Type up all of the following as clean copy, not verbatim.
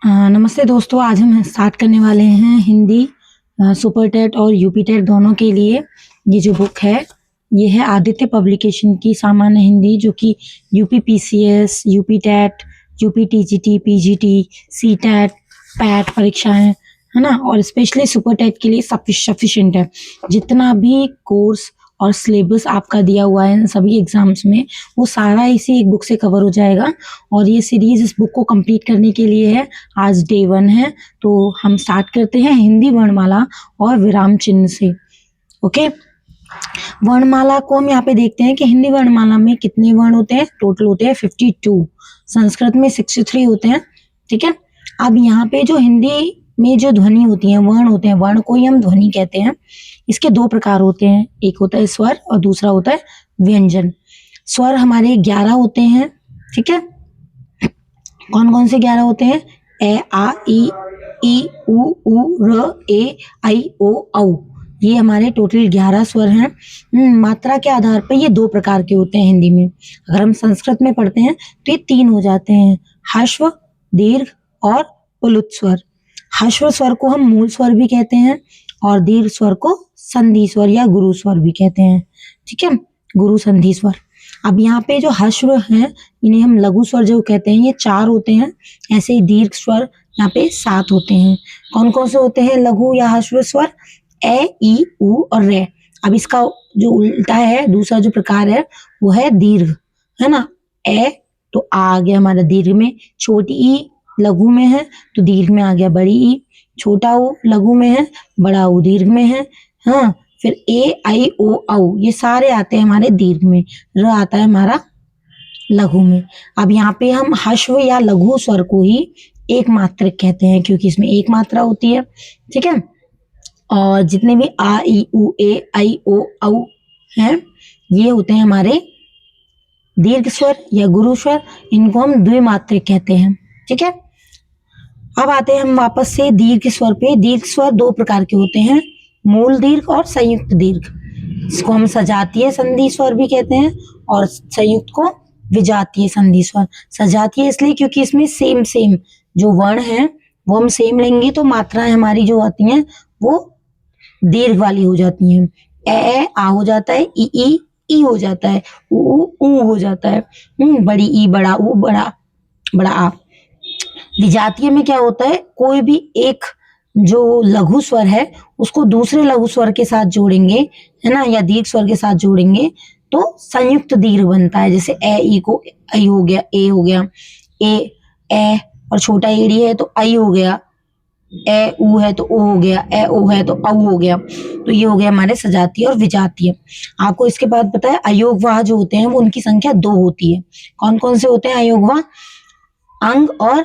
नमस्ते दोस्तों, आज हम स्टार्ट करने वाले हैं हिंदी सुपर टेट और यूपी टेट दोनों के लिए। ये जो बुक है ये है आदित्य पब्लिकेशन की सामान्य हिंदी, जो कि UP PCS, UP TET, UP TGT, PGT, C TET, PET परीक्षाएं है ना, और स्पेशली सुपर टेट के लिए सफिशिएंट है। जितना भी कोर्स और सिलेबस आपका दिया हुआ है इन सभी एग्जाम्स में, वो सारा इसी एक बुक से कवर हो जाएगा। और ये सीरीज इस बुक को कंप्लीट करने के लिए है। आज डे 1 है, तो हम स्टार्ट करते हैं हिंदी वर्णमाला और विराम चिन्ह से। ओके, वर्णमाला को हम यहाँ पे देखते हैं कि हिंदी वर्णमाला में कितने वर्ण होते हैं। टोटल होते हैं 52, संस्कृत में 63 होते हैं। ठीक है, अब यहाँ पे जो हिंदी में जो ध्वनि होती है, वर्ण होते हैं, वर्ण को ही हम ध्वनि कहते हैं। इसके दो प्रकार होते हैं, एक होता है स्वर और दूसरा होता है व्यंजन। स्वर हमारे 11 होते हैं। ठीक है, कौन कौन से 11 होते हैं? ए, आ, ई, उ, र, ए, आई, ओ, औ। ये हमारे टोटल 11 स्वर हैं। मात्रा के आधार पर ये दो प्रकार के होते हैं हिंदी में। अगर हम संस्कृत में पढ़ते हैं तो ये 3 हो जाते हैं, ह्रस्व, दीर्घ और प्लुत स्वर। ह्रस्व स्वर को हम मूल स्वर भी कहते हैं और दीर्घ स्वर को संधि स्वर या गुरु स्वर भी कहते हैं। ठीक है, गुरु संधि स्वर। अब यहाँ पे जो ह्रस्व हैं इन्हें हम लघु स्वर जो कहते हैं, ये 4 होते हैं। ऐसे ही दीर्घ स्वर यहाँ पे 7 होते हैं। कौन कौन से होते हैं लघु या ह्रस्व स्वर? ए, ई, उ और रे। अब इसका जो उल्टा है, दूसरा जो प्रकार है वो है दीर्घ, है ना। ए तो आ गया हमारा दीर्घ में, छोटी ई लघु में है तो दीर्घ में आ गया बड़ी ई, छोटा ऊ लघु में है, बड़ा ऊ दीर्घ में है। हाँ, फिर ए, आई, ओ, औ ये सारे आते हैं हमारे दीर्घ में, र आता है हमारा लघु में। अब यहाँ पे हम ह्रस्व या लघु स्वर को ही एक मात्रक कहते हैं, क्योंकि इसमें एक मात्रा होती है। ठीक है, और जितने भी आ, ई, उ, ए, आई, ओ, औ हैं ये होते हैं हमारे दीर्घ स्वर या गुरु स्वर। इनको हम द्विमात्रिक कहते हैं। ठीक है, अब आते हैं हम वापस से दीर्घ स्वर पे। दीर्घ स्वर 2 प्रकार के होते हैं, मूल दीर्घ और संयुक्त दीर्घ। इसको हम सजातीय संधि स्वर भी कहते हैं और संयुक्त को विजातीय संधि स्वर। सजातीय इसलिए क्योंकि इसमें सेम जो वर्ण है वो हम सेम लेंगे तो मात्राएं हमारी जो आती हैं वो दीर्घ वाली हो जाती हैं। ए आ हो जाता है, ई हो जाता है, ऊ हो जाता है, बड़ी ई बड़ा ऊ बड़ा आ। विजातीय में क्या होता है, कोई भी एक जो लघु स्वर है उसको दूसरे लघु स्वर के साथ जोड़ेंगे, है ना, या दीर्घ स्वर के साथ जोड़ेंगे तो संयुक्त दीर्घ बनता है। जैसे ए ई को आई हो गया, ए हो गया, ए और छोटा एड़ी है तो आई हो गया, ए ऊ है तो ओ हो गया, ए ओ है तो औ हो गया। तो ये हो गया हमारे सजातीय और विजातीय। आपको इसके बाद पता है अयोगवाह जो होते हैं वो उनकी संख्या 2 होती है। कौन कौन से होते हैं अयोगवाह? अंग और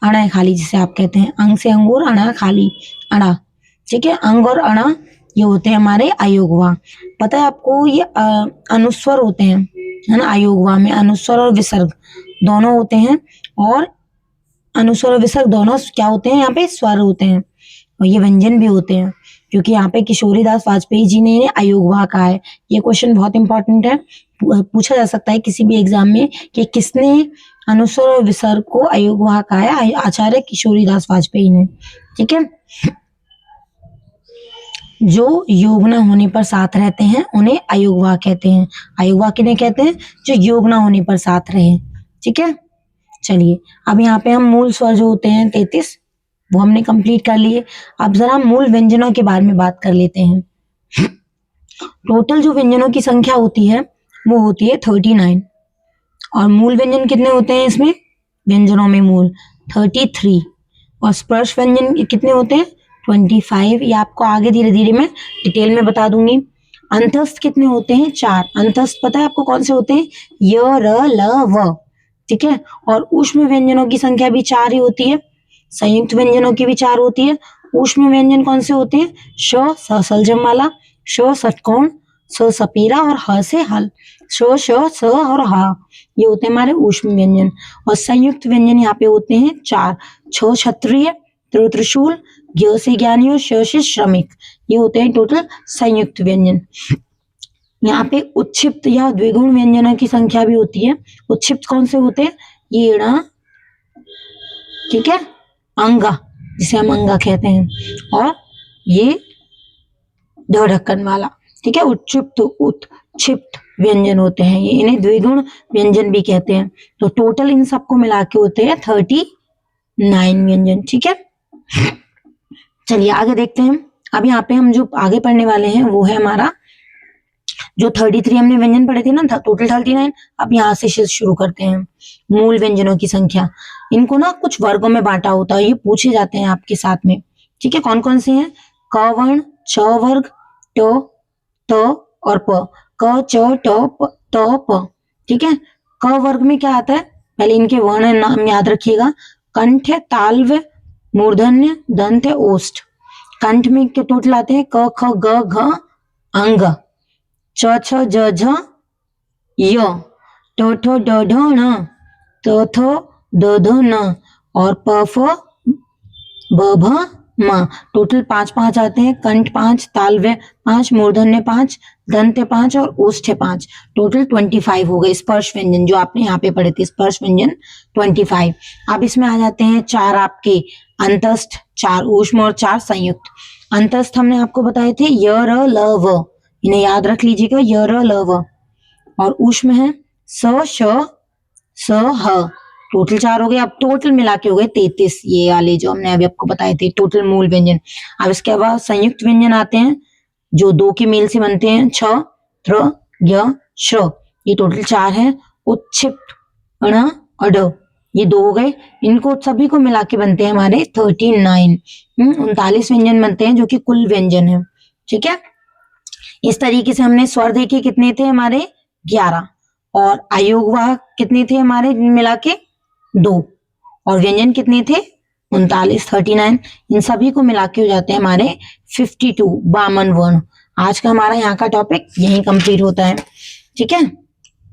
अणा खाली, जिसे आप कहते हैं अंग से अंगूर, अणा खाली, अणा। ठीक है, अंग और अणा ये होते हैं हमारे अयोगवाह। पता है आपको ये अनुस्वर होते हैं, है ना। अयोगवाह में अनुस्वर और विसर्ग दोनों होते हैं, और अनुस्वर और विसर्ग दोनों क्या होते हैं? यहाँ पे स्वर होते हैं और ये व्यंजन भी होते हैं, क्योंकि यहाँ पे किशोरीदास वाजपेयी जी ने अयोगवाह कहा है। ये क्वेश्चन बहुत इंपॉर्टेंट है, पूछा जा सकता है किसी भी एग्जाम में कि किसने अनुस्वर और विसर्ग को अयोगवाह कहा है? आचार्य किशोरीदास वाजपेयी ने। ठीक है, जो योग न होने पर साथ रहते हैं उन्हें अयोगवाह कहते हैं। अयोगवाह किन्हें कहते हैं? जो योग न होने पर साथ रहे। ठीक है, चलिए अब यहाँ पे हम मूल स्वर जो होते हैं 33 वो हमने कंप्लीट कर लिए। अब जरा हम मूल व्यंजनों के बारे में बात कर लेते हैं। टोटल जो व्यंजनों की संख्या होती है वो होती है 39, और मूल व्यंजन कितने होते हैं इसमें? व्यंजनों में मूल 33, और स्पर्श व्यंजन कितने होते हैं? 25। ये आपको आगे धीरे धीरे मैं डिटेल में बता दूंगी। अंतस्थ कितने होते हैं? 4। अंतस्थ पता है आपको कौन से होते हैं? य, र, ल, व। ठीक है, और ऊष्म व्यंजनों की संख्या भी 4 ही होती है। संयुक्त व्यंजनों की भी 4 होती है। ऊष्म व्यंजन कौन से होते हैं? श, स सलजम वाला, श षटकोण, स सपेरा और ह से हल। श, श, स और ह ये होते हैं हमारे ऊष्म व्यंजन। और संयुक्त व्यंजन यहाँ पे होते हैं 4। छ क्षत्रिय, त्रि त्रिशूल, ज्ञ से ज्ञानी और श से श्रमिक, ये होते हैं टोटल संयुक्त व्यंजन। यहाँ पे उच्छिप्त या द्विगुण व्यंजनों की संख्या भी होती है। उच्छिप्त कौन से होते हैं? ये ण, ठीक है, अंगा, जिसे हम अंगा कहते हैं, और ये द ढक्कन वाला, ठीक है, उत्क्षिप्त व्यंजन होते हैं ये, इन्हें द्विगुण व्यंजन भी कहते हैं। तो टोटल इन सबको मिला के होते हैं 39 व्यंजन, ठीक है। चलिए आगे देखते हैं। अब यहाँ पे हम जो आगे पढ़ने वाले हैं वो है हमारा जो 33 हमने व्यंजन पढ़े थे ना, टोटल 39। अब यहाँ से शुरू करते हैं। मूल व्यंजनों की संख्या, इनको ना कुछ वर्गों में बांटा होता है, ये पूछे जाते हैं आपके साथ में, ठीक है। कौन कौन से हैं? क वर्ण, च वर्ग, ट, त और प। क, च, ट, त, प, ठीक है। क वर्ग में क्या आता है? पहले इनके वर्ण नाम याद रखिएगा। कंठ है, तालव्य, मूर्धन्य, दंत है, ओष्ठ। कंठ में के टोटल आते हैं क, ख, ग, घ, अंग, च, छ, ज, झ, य, ट, ठ, ड, ढ, ण, त, थ, द, ध, न और प, फ, ब, भ, म। टोटल 5 आते हैं। कंठ 5, तालव्य 5, मूर्धन्य 5, दंत 5 और ओष्ठ 5। टोटल 25 हो गए स्पर्श व्यंजन जो आपने यहाँ पे पढ़े थे, स्पर्श व्यंजन 25। अब इसमें आ जाते हैं 4 आपके अंतस्थ, 4 ऊष्म और 4 संयुक्त। अंतस्थ हमने आपको बताए थे य, र, ल, व, इन्हें याद रख लीजिएगा, य, र, ल, व। और ऊष्म है स, श, स, ह। टोटल 4 हो गए। अब टोटल मिला के हो गए 33, ये वाले जो हमने अभी आपको बताए थे टोटल मूल व्यंजन। अब इसके बाद संयुक्त व्यंजन आते हैं जो 2 के मेल से बनते हैं, छ, त्र, य, श्र, ये टोटल 4 है। उत्क्षिप्त, ण, अड, ये 2 हो गए। इनको सभी को मिला के बनते हैं हमारे 39, 39 व्यंजन बनते हैं जो कि कुल व्यंजन है, ठीक है। इस तरीके से हमने स्वर देखे कितने थे हमारे 11, और आयोगवाहक कितने थे हमारे मिला के 2, और व्यंजन कितने थे 39, 39। इन सभी को मिला के हो जाते हैं हमारे 52 52 वर्ण। आज का हमारा यहाँ का टॉपिक यहीं कंप्लीट होता है, ठीक है।